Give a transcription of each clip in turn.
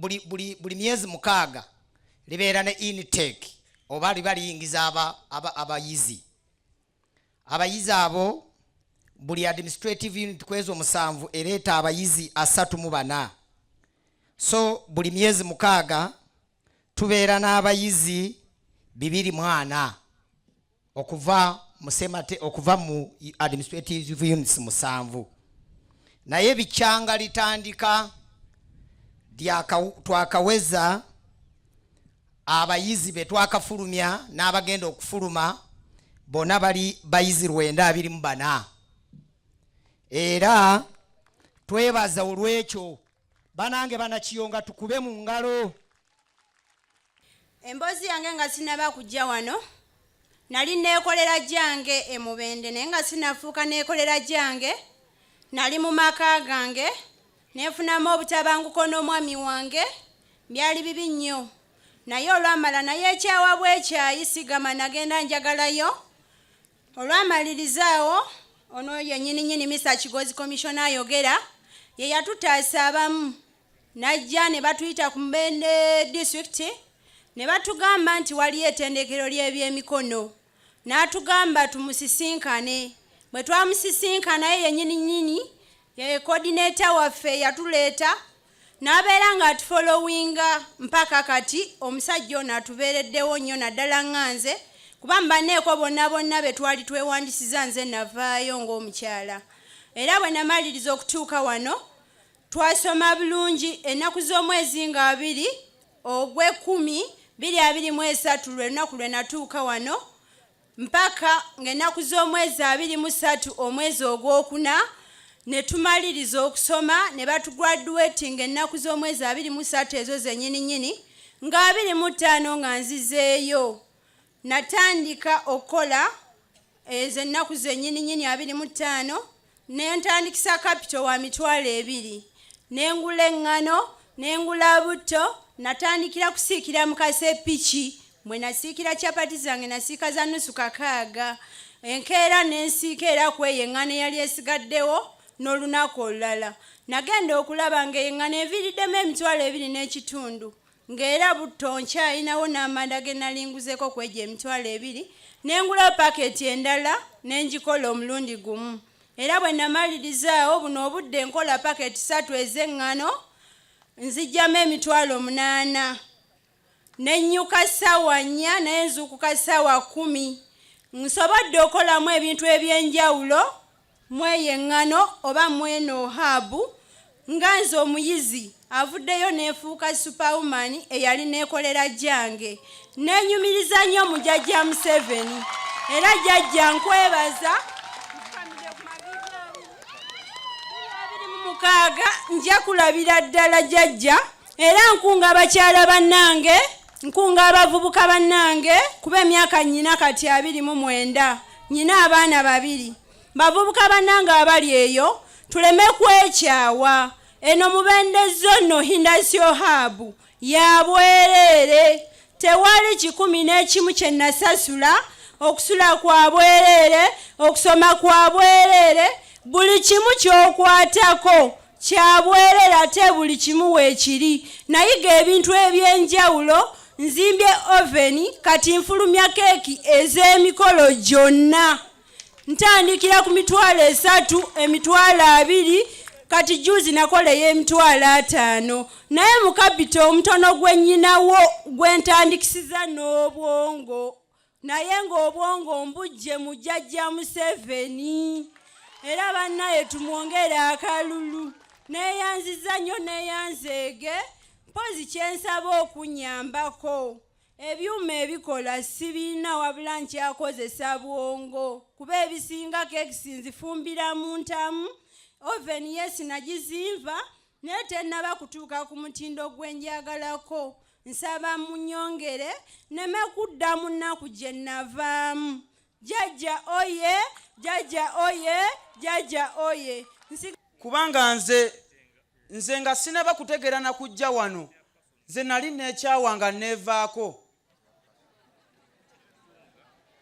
buli myezi mukaaga libeera ne intake oba liba liyingiza abayizi abo buli administrative unit kwezo 7 ereeta abayizi 34. So buli myezi mukaaga tubeera n'abayizi 204 okuva mu administrative units 7. Naye bikyanga litandika twakaweza abayizi betwakafulumya n'abagenda okufuluma bona bali bayizi 924. Era twebaza olwekyo banange banakiyonga tukube mu ngalo. Emboozi yange nga sinaba kujja wano nali neekolera jange e Mubende naye nga sinafuuka neekolera jange nali mu maka gange neefunamu obutabanguko n'omwami wange byali bibi nnyo naye olwamala naye ekyawa bwekyayi sigama nagenda njagalayo olwamalirizaawo ono yennyini Mr. Kigozi Commissioner ayogera ye yatutaasa abamu najja ne batuyita ku Mubende district ne batugamba nti waliyo ettendekero ly'ebyemikono n'atugamba tumusisinkane. Bwe twamusisinkana ye yennyini ye coordinator waffe yatuleeta n'abeera nga atufollowinga mpaka kati omusajja ono atubeereddewo nnyo naddala ŋŋanze kuba mbanneeko bonna be twali twewandisiza nze navaayo ng'omukyala. Era bwe namaliriza okutuuka wano twasoma bulungi ennaku z'omwezi nga 2 ogw'Ekumi 2023 lwenaku lwe natuuka wano mpaka ng'ennaku z'omwezi 23 omwezi ogw'Okuna ne tumaliriza okusoma ne batugraduating ennaku z'omwezi 23 ezo zennyini nga 25 nga nzizeeyo. Natandika okukola ezo ennaku zennyini 25 ne ntandikisa capital wa $2,000 n'engula eŋŋano n'engula butto natandikira kusiikira mukase piki mwe nasiikira chapati zange nasiika za nusu kakaaga enkeera n'ensiika era kweyo eŋŋano eyali esigaddewo n'olunaku olulala nagenda okulaba ng'eŋŋano eviiriddemu $2.5 ng'era butto nkyalinawo n'amanda ge nalinguzeko kwegyo $2 n'engula paketi endala n'engikola omulundi gumu. Era bwe namalirizaawo buno obudde nkola paketi 3 ez'eŋŋano nzijjamu $800 n'ennyuka ssaawa 4 naye nzuukuka ssaawa 10 nsobodde okolamu ebintu ebyenjawulo mu eyo eŋŋano oba mu eno habu nga nze omuyizi avuddeyo neefuuka superwoman eyali neekolera jange neenyumiriza nnyo mu jjajja Museveni era jjajja nkwebaza mukaaga nja kulabira ddala jjajja era nkunga abakyala bannange nkunga abavubuka bannange kuba emyaka nnyina kati 29 nnyina abaana 2 bavubuka bannange abali eyo tuleme kwekyawa eno Mubende zono hindasyo habu ya bwerere tewali 11 kye nasasula okusula kwa bwerere okusoma kwa bwerere buli kimu kyokwatako kya bwerere ate buli kimu weekiri nayiga ebintu ebyenjawulo nzimbye oveni kati nfulumya keeki ez'emikolo gyonna ntandikira ku $3, $2 kati juzi nakoleyo $5 naye mu kapito omutono gwennyinawo gwentandikisiza n'obwongo naye ng'obwongo mbujje mu jjajja Museveni era bannaye tumwongere akalulu neeyanziza nnyo neeyanzeege mpozi kyensaba okunyambako ebyuma ebikola sibiina wabula nkyakozesa bwongo kuba ebisingako ekisinzifumbira mu ntamu oveni yesi nagizimva naye tennaba kutuuka ku mutindo gwenjagalako nsaba munyongere neme kudda mu nnaku gye navaamu jjajja oye jjajja oye jjajja oye kubanga nze nga sinaba kutegeera na kujja wano nze nali neekyawanga neevaako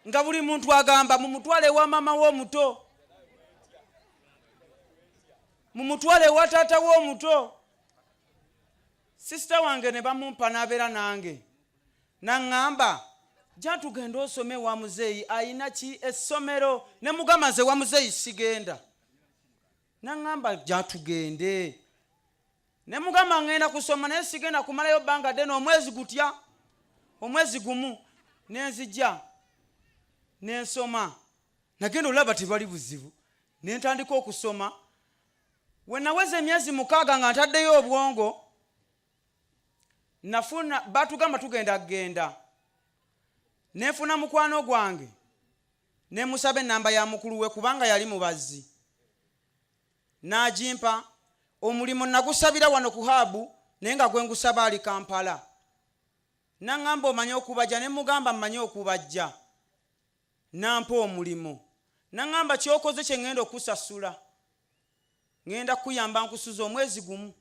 nga buli muntu agamba mumutwale wa mama w'omuto mumutwale wa taata w'omuto sister wange ne bamumpa n'abeera nange naŋŋamba jja tugende osome wa muzeeyi ayina ki essomero ne mugamba nze wa muzeeyi sigenda naŋŋamba jja tugende ne mugamba ŋŋenda kusoma naye sigenda kumalayo bbanga ddene omwezi gutya omwezi gumu nenzijja nensoma nagenda olaba tebali buzibu nentandika okusoma we naweza emyezi 6 nga ntaddeyo obwongo nafuna batugamba tugenda kugenda nefuna mukwano gwange nemusaba enamba ya mukulu we kubanga yali mubazzi n'agimpa omulimu nagusabira wano ku habu naye nga gwe ngusaba ali Kampala naŋŋamba omanye okubajja ne mugamba mmanye okubajja nampa omulimu naŋŋamba kyokoze kye ŋŋenda okusasula ŋŋenda kuyamba nkusuza omwezi gumu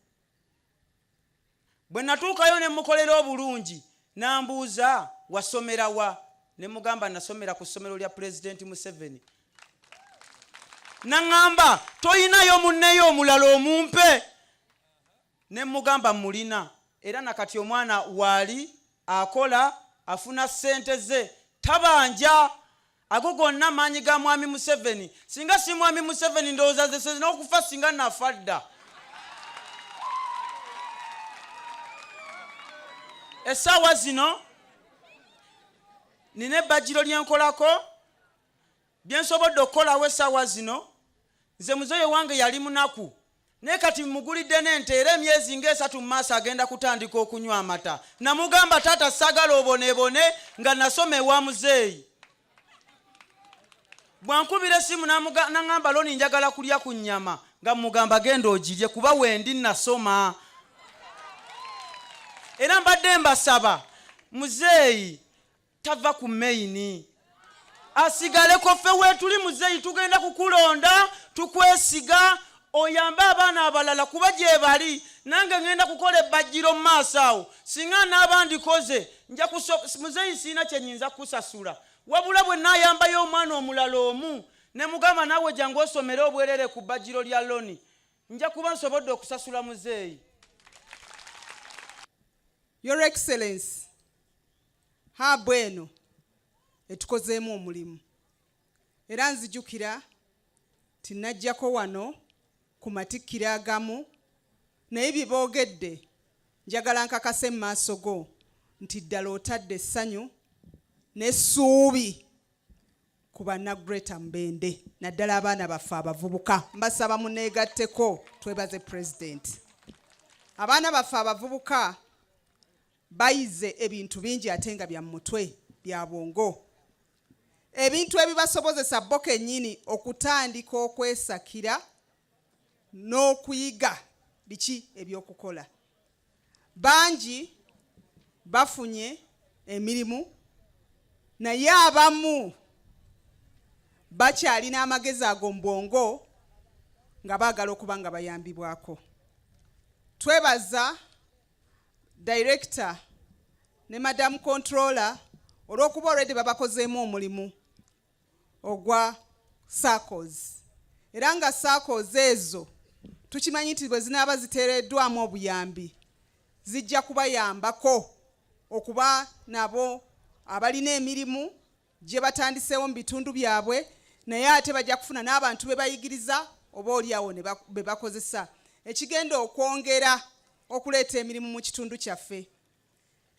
bwe natuukayo ne mukolera obulungi nambuuza wasomera wa ne mugamba nasomera ku ssomero lya Pulezidenti Museveni naŋŋamba toyinayo munneyo omulala omumpe ne mugamba mulina era nakati omwana waali akola afuna ssente ze tabanja ago gonna maanyi ga mwami Museveni singa si mwami Museveni ndowooza ze n'okufa singa nafa dda essaawa zino nina ebbajiro lyenkolako byensobodde okukolawo essaawa zino nze muzeeyi wange yali munaku naye kati mugulidde n'ente era emyezi nga3 mu maaso agenda kutandika okunywa amata namugamba taata sagala obonebone nga nasoma ewa muzeeyi bwankubira essimu naŋŋamba loni njagala kulya ku nnyama nga mugamba genda ogirye kuba wendi nasoma era mbadde mbasaba muzeeyi tava ku maini asigaleko ffe weetuli muzeeyi tugenda kukulonda tukwesiga oyambe abaana abalala kuba gye bali nange ŋŋenda kukola ebbajjiro mu maaso awo singa n'abandikoze muzeeyi siina kye nnyinza kusasula wabula bwe naayambayo omwana omulala omu ne mugamba naawe jangu osomere obwerere ku bbajjiro lya loni nja kuba nsobodde okusasula muzeeyi. Your Excellency, habu eno etukozeemu omulimu era nzijukira tinajjako wano ku matikkiro agamu naye bye boogedde njagala nkakase mu maaso go nti ddala otadde essanyu n'essuubi ku bannagreater Mubende naddala abaana baffe abavubuka mbasaba muneegatteko twebaze Pulezidenti. Abaana baffe abavubuka bayize ebintu bingi ate nga bya mutwe bya bwongo ebintu ebibasobozesa bo kennyini okutandika okwesakira n'okuyiga biki ebyokukola. Bangi bafunye emirimu naye abamu bakyalina amagezi ago mu bwongo nga baagala okuba nga bayambibwako. Twebaza Director ne Madam Controller olw'okuba already babakozeemu omulimu ogwa SACCOs era nga SACCOs ezo tukimanyi nti bwe zinaaba ziteereddwamu obuyambi zijja kubayambako okuba nabo abalina emirimu gye batandiseewo mu bitundu byabwe naye ate bajja kufuna n'abantu be bayigiriza oba oliawo be bakozesa ekigenda okwongera okuleeta emirimu mu kitundu kyaffe.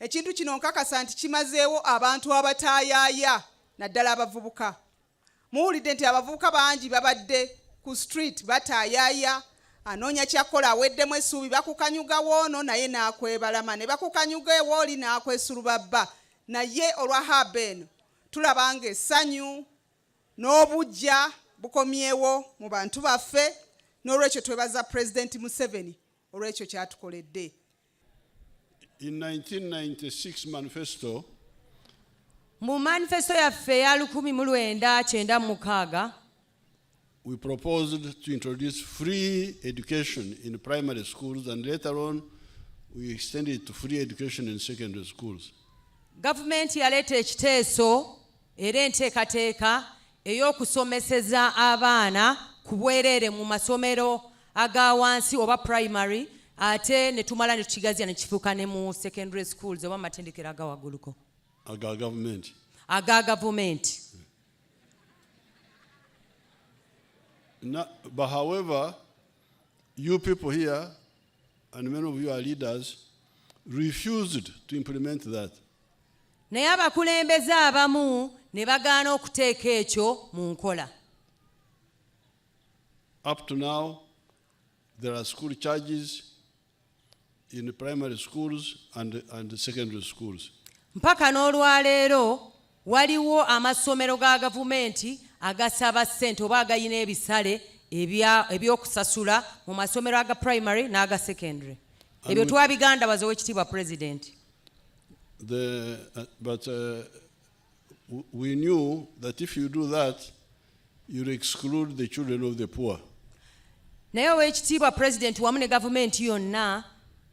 Ekintu kino nkakasa nti kimazeewo abantu abataayaaya naddala abavubuka. Muwulidde nti abavubuka bangi babadde ku street bataayaaya anoonya kyakola aweddemu essuubi bakukanyuga woono naye n'akwebalama ne bakukanyuga ewooli n'akwesulubabba naye olwa habu eno tulaba nga essanyu n'obujja bukomyewo mu bantu baffe n'olwekyo twebaza Pulezidenti Museveni olwekyo kyatukoledde. In 1996 manifesto, mu manifesto yaffe ya 1996 we proposed to introduce free education in primary schools, and later on we extended it to free education in secondary schools. Gavumenti yaleeta ekiteeso era enteekateeka ey'okusomeseza abaana ku bwereere mu masomero aga wansi oba primary ate ne tumala ne tukigazya ne kifuuka ne mu secondary schools oba matendekero agawagguluko aga government. aga gavumenti. But however, you people here, and many of you are leaders, refused to implement that. Naye abakulembeze abamu ne bagaana okuteeka ekyo mu nkola. Up to now, there are school charges in the primary schools and the secondary schools. Mpaka n'olwaleero waliwo amasomero ga gavumenti agasaba ssente oba agayina ebisale ebyokusasula mu masomero aga primary n'aga secondary. Ebyo twabigandabaza Oweekitiibwa President. But we knew that if you do that, you exclude the children of the poor. Naye Oweekitiibwa President wamu ne gavumenti yonna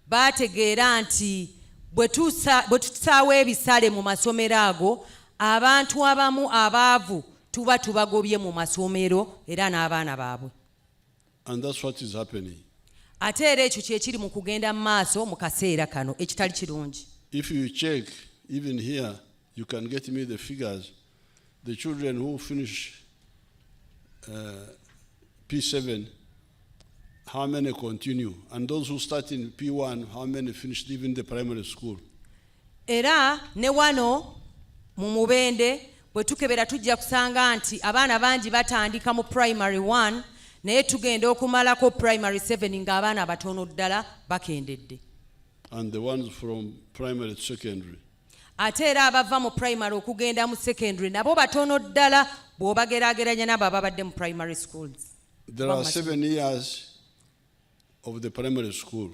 baategeera nti bwe tusaawa ebisale mu masomero ago, abantu abamu abaavu tuba tubagobye mu masomero era n'abaana baabwe. And that's what is happening. Ate era ekyo kye kiri mu kugenda mu maaso mu kaseera kano ekitali kirungi. If you check, even here, you can get me the figures. The children who finish P7, how many continue? And those who start in P1, how many finished even the primary school? Era ne wano mu Mubende bwe tukebera tujja kusanga nti abaana bangi batandika mu primary 1 naye tugenda okumalako primary 7 ng'abaana batono ddala bakendedde. And the ones from primary to secondary. Ate era abava mu primary okugenda mu secondary nabo batono ddala bw'obageraageranya n'abo ababadde mu primary schools. There are 7 years of the primary school.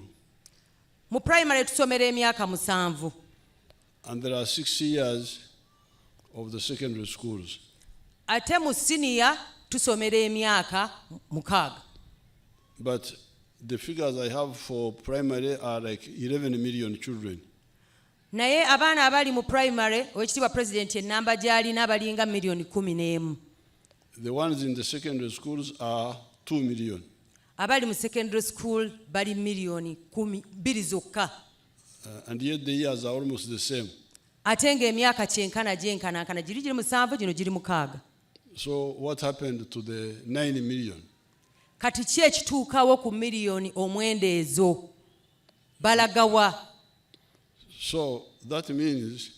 Mu primary tusomera emyaka 7. And there are 6 years of the secondary schools. Ate mu senior tusomera emyaka 6. But the figures I have for primary are like 11 million children. Naye abaana abali mu primary Oweekitiibwa President ennamba gy'alina balinga miliyoni 11. The ones in the secondary schools are 2 million. Abali mu secondary school bali miliyoni 2 zokka. And yet the years are almost the same. Ate ng'emyaka gyenkanankana giri 7 gino giri 6. So what happened to the 9 million? Kati ki ekituukawo ku miliyoni omwenda ezo balagawa? So that means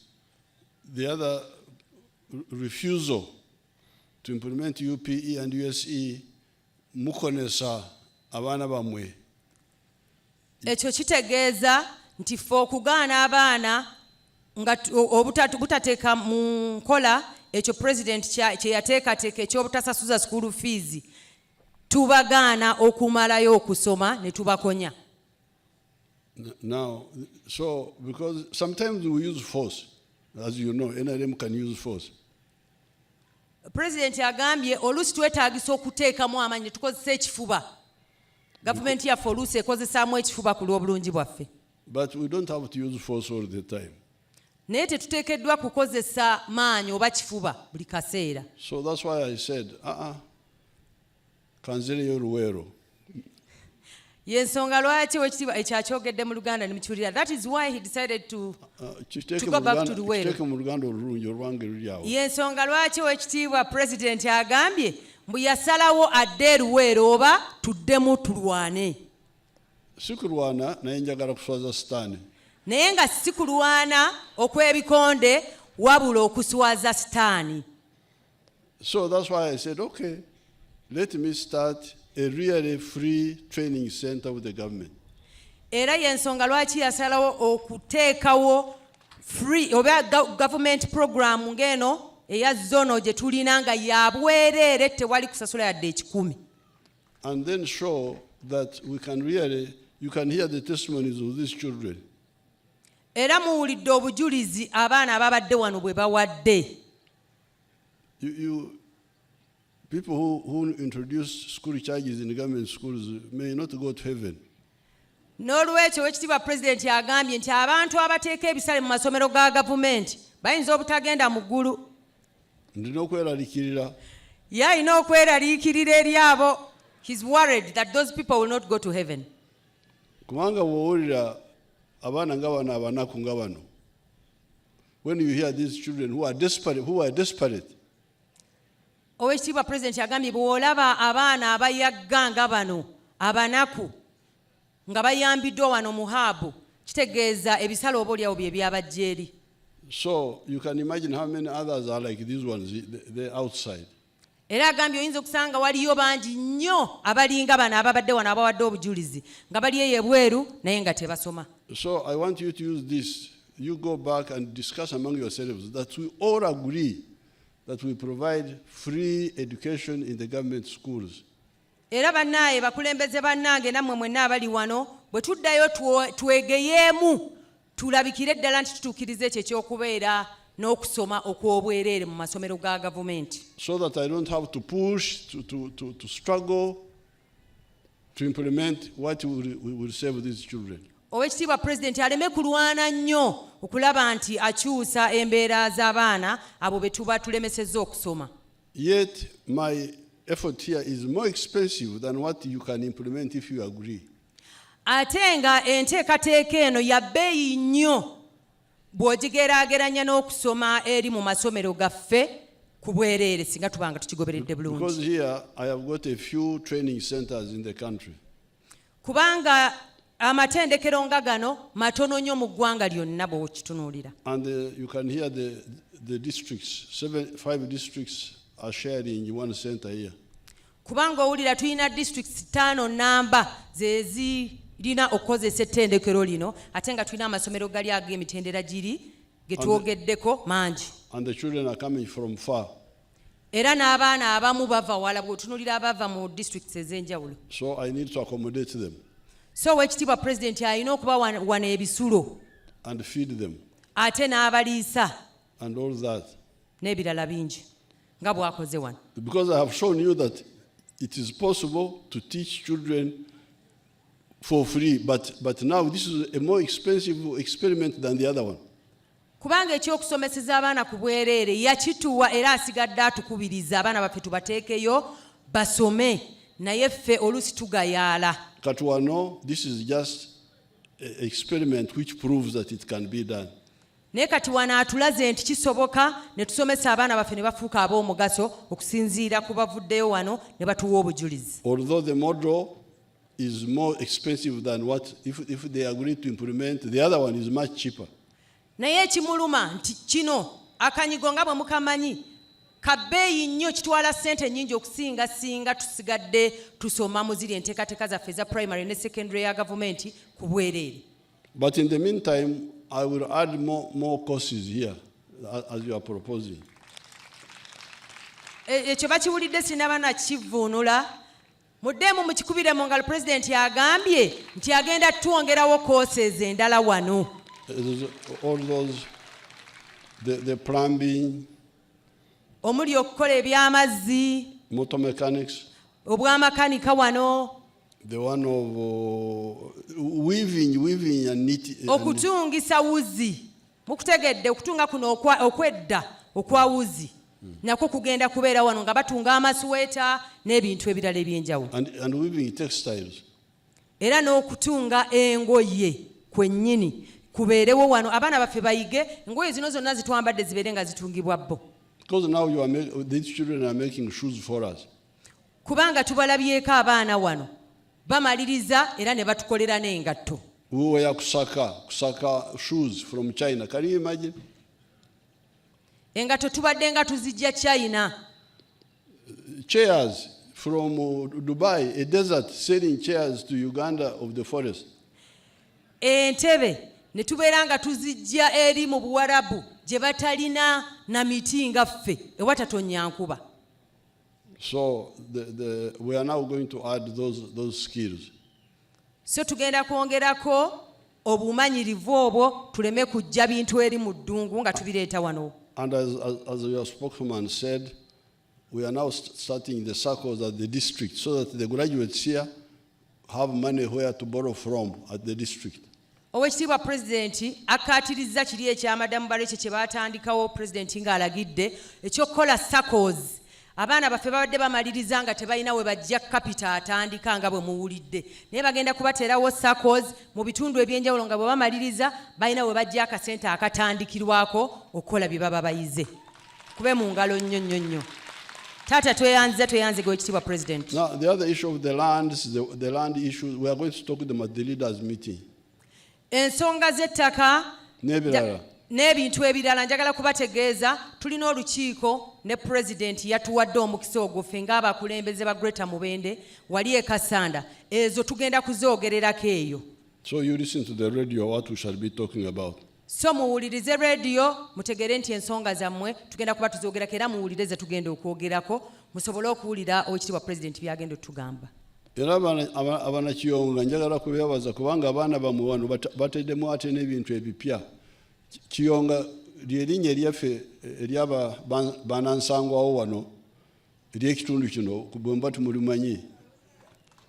the other refusal to implement UPE and USE mukonesa abaana bamwe. Ekyo kitegeeza nti ffe okugaana abaana nga butateeka mu nkola ekyo President kye yateekateeka ekyobutasasuza school fees, tubagaana okumalayo okusoma ne tubakonya. Now, so because sometimes we use force, as you know, NRM can use force. President agambye oluusi twetaagisa okuteekamu amaanyi ne tukozesa ekifuba. Gavumenti yaffe oluusi ekozesaamu ekifuba ku lw'obulungi bwaffe. But we don't have to use force all the time. Naye tetuteekeddwa kukozesa maanyi oba kifuba buli kaseera. So that's why I said, kanzireyo luweero. Yensonga lwaki Oweekitiibwa ekyakyogedde mu Luganda ne mukiwulira. That is why he decided to go back to Luweero. Yensonga lwaki Oweekitiibwa President agambye mbu yasalawo adde Luweero oba tuddemu tulwane. Si kulwana naye njagala kuswaza sitaani. Naye nga si kulwana okw'ebikonde wabula okuswaza sitaani. So that's why I said, okay, let me start a really free training center with the government. Era yensonga lwaki yasalawo okuteekawo free oba government program ngeno eya zono gye tulina nga ya bwereere tewali kusasula yadde 10. And then show that we can really, you can hear the testimonies of these children. Era muwulidde obujulizi abaana ababadde wano bwe bawadde. People who introduce school charges in government schools may not go to heaven. N'olwekyo Oweekitiibwa President agambye nti abantu abateeka ebisale mu masomero ga gavumenti bayinza obutagenda mu ggulu. Ndina okweraliikirira. Ye alina okweraliikirira eri abo. He's worried that those people will not go to heaven. Kubanga bw'owulira abaana nga bano abanaku nga bano, when you hear these children who are desperate, Oweekitiibwa Pulezidenti agambye bw'olaba abaana abayagga nga bano abanaku nga bayambiddwa wano mu haabu, kitegeeza ebisale oba olyawo bye byabajja eri. so you can imagine how many others are like these ones, they're outside. Era agambye oyinza okusanga waliyo bangi nnyo abalinga bano ababadde wano abawadde obujulizi nga bali eyo ebweru naye nga tebasoma. So I want you to use this. You go back and discuss among yourselves that we all agree that we provide free education in the government schools. Era bannaaye bakulembeze bannange nammwe mwenna abali wano bwe tuddayo twegeyeemu tulabikire ddala nti tutuukirize ekyo ekyokubeera n'okusoma okw'obwereere mu masomero ga gavumenti. So that I don't have to push, to struggle to implement what will save these children. Oweekitiibwa Pulezidenti aleme kulwana nnyo okulaba nti akyusa embeera z'abaana abo be tuba tulemesezza okusoma. Yet my effort here is more expensive than what you can implement if you agree. Ate nga enteekateeka eno ya bbeeyi nnyo bw'ogigeraageranya n'okusoma eri mu masomero gaffe ku bwereere singa tubanga tukigoberedde bulungi. Because here I have got a few training centers in the country. Kubanga amatendekero nga gano matono nnyo mu ggwanga lyonna bw'okitunuulira. And you can hear the districts, 5 districts are sharing one center here. Kubanga owulira tulina districts 5 namba zezirina okukozesa ettendekero lino ate nga tulina amasomero gali ag'emitendera giri ge twogeddeko mangi. And the children are coming from far. Era n'abaana abamu bava wala bw'otunuulira abava mu districts ez'enjawulo. So I need to accommodate them. So Oweekitiibwa Pulezidenti alina okuba wano ebisulo and feed them ate n'abaliisa and all that. n'ebirala bingi nga bw'akoze wano. Because I have shown you that it is possible to teach children for free, but now this is a more expensive experiment than the other one. Kubanga ekyokusomeseza abaana ku bwereere yakituwa era asigadde atukubiriza abaana baffe tubateekeyo basome naye ffe oluusi tugayaala. Katuwano, this is just an experiment which proves that it can be done. Naye kati wano atulaze nti kisoboka ne tusomesa abaana baffe ne bafuuka ab'omugaso okusinziira ku bavuddeyo wano ne batuwa obujulizi. Although the model is more expensive than what, if they agree to implement, the other one is much cheaper. Naye ekimuluma nti kino akanyigo nga bwe mukamanyi kabbeeyi nnyo kitwala ssente nnyingi okusinga singa tusigadde tusoma mu ziri enteekateeka zaffe eza primary ne secondary ya gavumenti ku bwereere. But in the meantime, I will add more courses here, as you are proposing. Ekyo bakiwulidde sinaba nakivvuunula. Muddemu mukikubire mu ngalo Pulezidenti agambye nti agenda twongerawo courses endala wano. All those, the plumbing, omuli okukola eby'amazzi, motor mechanics, obwamakanika wano, the one of weaving and knitting. Okutungisa wuzi. Mukutegedde okutunga kuno okwedda okwa wuzi. Nako kugenda kubeera wano nga batunga amasweta n'ebintu ebirala ebyenjawulo. And weaving textiles. Era n'okutunga engoye kwennyini kubeerewo wano abaana baffe bayige engoye zino zonna zitwambadde zibeere nga zitungibwa bo. Because now these children are making shoes for us. Kubanga tubalabyeko abaana wano bamaliriza era ne batukolera n'engatto. We were kusaka shoes from China. Can you imagine? Engatto tubadde nga tuzijja China. Chairs from Dubai, a desert, selling chairs to Uganda of the forest. Entebe ne tubeera nga tuzijja eri mu Buwarabu gye batalina na miti nga ffe ewatatonya nkuba. So we are now going to add those skills. So tugenda kwongerako obumanyirivu obwo tuleme kujja bintu eri mu ddungu nga tubireeta wano. And as your spokesman said, we are now starting the circles at the district so that the graduates here have money where to borrow from at the district. Oweekitiibwa Pulezidenti akkaatirizza kiri eky'amaddamu balo ekyo kye baatandikawo Pulezidenti ng'alagidde ekyokukola circles abaana baffe babadde bamaliriza nga tebalina we bajja kapita atandika nga bwe muwulidde naye bagenda kubateerawo SACCOs mu bitundu ebyenjawulo nga bwe bamaliriza balina we bajja akasente akatandikirwako okukola bye baba bayize kube mu ngalo nnyo nnyo nnyo taata tweyanze Oweekitiibwa President. Now the other issue of the land issue, we are going to talk with them at the leaders meeting. Ensonga z'ettaka N'ebirala. n'ebintu ebirala njagala kubategeeza tulina olukiiko ne President yatuwadde omukisa ogwo ffe ng'abakulembeze ba Greater Mubende wali e Kasanda ezo tugenda kuzoogererako eyo. So you listen to the radio what we shall be talking about. So muwulirize radio mutegere nti ensonga zammwe tugenda kuba tuzoogerako era muwulire ze tugenda okwogerako musobole okuwulira Oweekitiibwa President byagenda otugamba. Era abanakiyonga njagala kubeebaza kubanga abaana bamwe wano bateddemu ate n'ebintu ebipya. Kiyonga ly'erinnya eryaffe eryaba banansangwawo wano ery'ekitundu kino bwe mba tumulimanyi.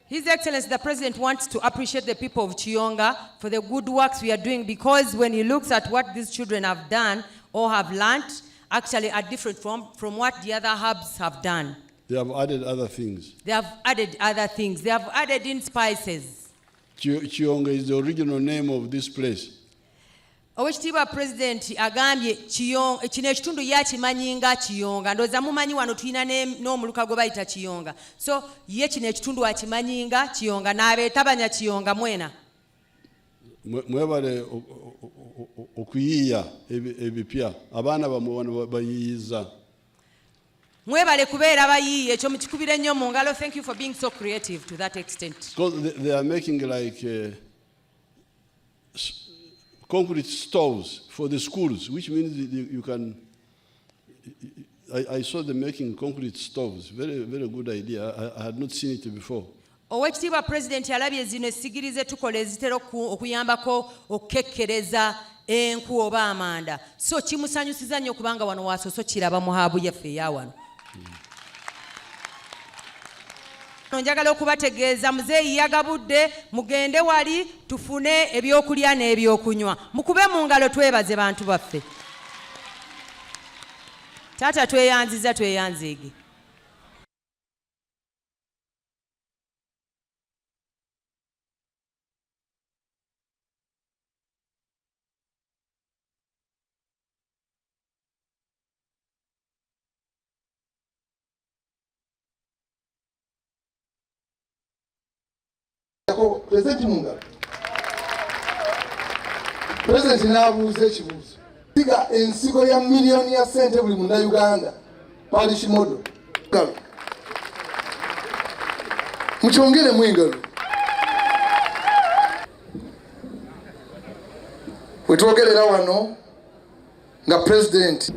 His Excellency the President wants to appreciate the people of Chiyonga for the good works we are doing, because when he looks at what these children have done or have learnt, actually are different from what the other hubs have done. They have added other things. They have added other things. They have added in spices. Chiyonga is the original name of this place. Oweekitiibwa President agambye kino ekitundu yakimanyi nga Kiyonga ndowooza mumanyi wano tulina n'omuluka gwe bayita Kiyonga so ye kino ekitundu akimanyi nga Kiyonga n'abeetabanya Kiyonga mwena. Mwebale okuyiiya ebipya abaana bamwe wano bayiyiza. Mwebale kubeera bayiiya ekyo mukikubire nnyo mu ngalo. Thank you for being so creative to that extent. Because they are making like concrete stoves for the schools, which means you can. I saw them making concrete stoves. Very, very good idea. I had not seen it before. Oweekitiibwa President yalabye zino essigiri ze tukola ezitera okuyambako okukekkereza enku oba amanda. So kimusanyusiza nnyo kubanga wano waasoso kiraba mu haabu yaffe eya wano. Njagala okubategeeza muzeeyi yagabudde mugende wali tufune ebyokulya n'ebyokunywa mukube mu ngalo twebaze bantu baffe. Taata tweyanzeege. President Munga. President n'abuuza ekibuuzo. Siga ensigo ya miliyoni ya ssente buli munda Uganda. Parish model. Mukyongere mwengalo. Wetwogerera wano nga President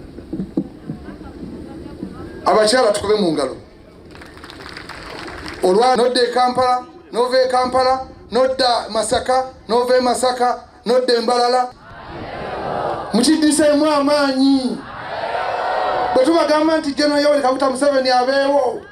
abakyala tukube mu ngalo. Olwa nodde Kampala Nove Kampala, nodda Masaka, nove Masaka, nodde Mbalala. Mukiddisemu amaanyi. Bwe tubagamba nti General Yoweri Kaguta Museveni abeewo.